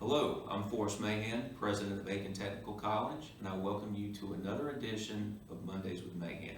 Hello, I'm Forrest Mahan, President of Aiken Technical College, and I welcome you to another edition of Mondays with Mahan.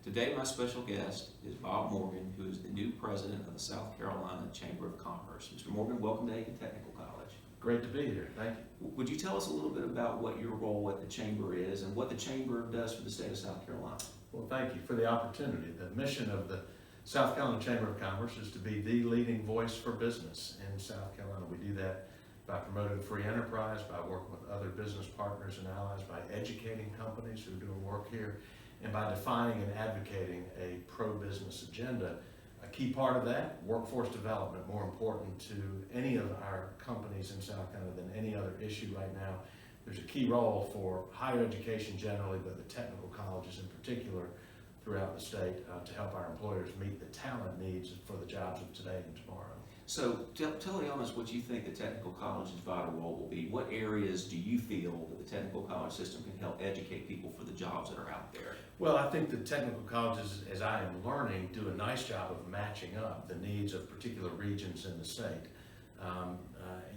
Today my special guest is Bob Morgan, who is the new President of the South Carolina Chamber of Commerce. Mr. Morgan, welcome to Aiken Technical College. Great to be here, thank you. Would you tell us a little bit about what your role at the Chamber is and what the Chamber does for the state of South Carolina? Well, thank you for the opportunity. The mission of the South Carolina Chamber of Commerce is to be the leading voice for business in South Carolina. We do that by promoting free enterprise, by working with other business partners and allies, by educating companies who are doing work here, and by defining and advocating a pro-business agenda. A key part of that, workforce development, more important to any of our companies in South Carolina than any other issue right now. There's a key role for higher education generally, but the technical colleges in particular throughout the state to help our employers meet the talent needs for the jobs of today and tomorrow. So tell the audience what you think the technical college's vital role will be. What areas do you feel that the technical college system can help educate people for the jobs that are out there? Well, I think the technical colleges, as I am learning, do a nice job of matching up the needs of particular regions in the state.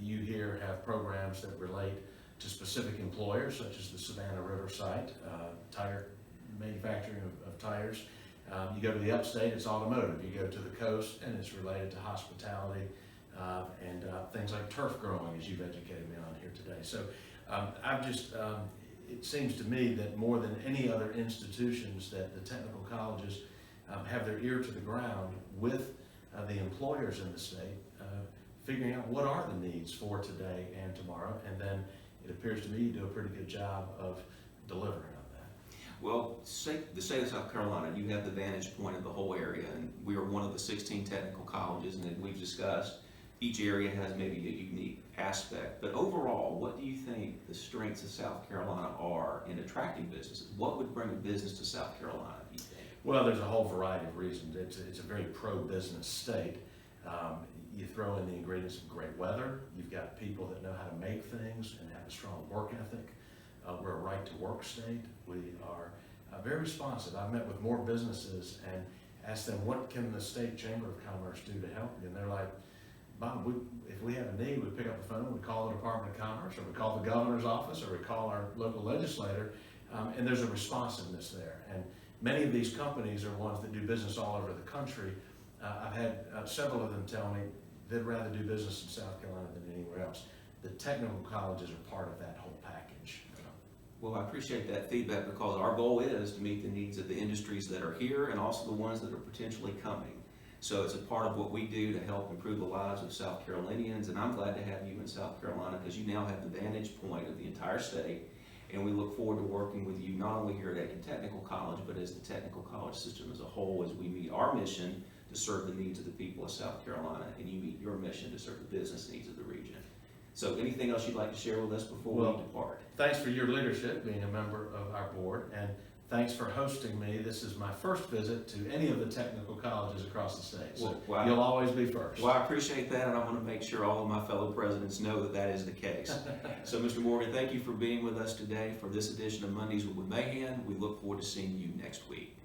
You here have programs that relate to specific employers, such as the Savannah River site, tire manufacturing of tires. You go to the upstate, it's automotive. You go to the coast, and it's related to hospitality and things like turf growing, as you've educated me on here today. So it seems to me that more than any other institutions, that the technical colleges have their ear to the ground with the employers in the state, figuring out what are the needs for today and tomorrow, and then it appears to me you do a pretty good job of delivering on that. Well, the state of South Carolina, you have the vantage point of the whole area, and we are one of the 16 technical colleges, and as we've discussed, each area has maybe a unique aspect. But overall, what do you think the strengths of South Carolina are in attracting businesses? What would bring a business to South Carolina, do you think? Well, there's a whole variety of reasons. It's a very pro-business state. You throw in the ingredients of great weather. You've got people that know how to make things and have a strong work ethic. We're a right-to-work state. We are very responsive. I've met with more businesses and asked them, what can the State Chamber of Commerce do to help you? And they're like, Bob, if we have a need, we pick up the phone, we call the Department of Commerce, or we call the governor's office, or we call our local legislator, and there's a responsiveness there. And many of these companies are ones that do business all over the country. I've had several of them tell me they'd rather do business in South Carolina than anywhere else. The technical colleges are part of that whole package. Well, I appreciate that feedback, because our goal is to meet the needs of the industries that are here and also the ones that are potentially coming. So it's a part of what we do to help improve the lives of South Carolinians, and I'm glad to have you in South Carolina because you now have the vantage point of the entire state, and we look forward to working with you not only here at Aiken Technical College, but as the technical college system as a whole, as we meet our mission to serve the needs of the people of South Carolina, and you meet your mission to serve the business needs of the region. So anything else you'd like to share with us before we depart? Thanks for your leadership, being a member of our board, and thanks for hosting me. This is my first visit to any of the technical colleges across the state, so you'll always be first. Well, I appreciate that, and I want to make sure all of my fellow presidents know that that is the case. So, Mr. Morgan, thank you for being with us today for this edition of Mondays with Mahan. We look forward to seeing you next week.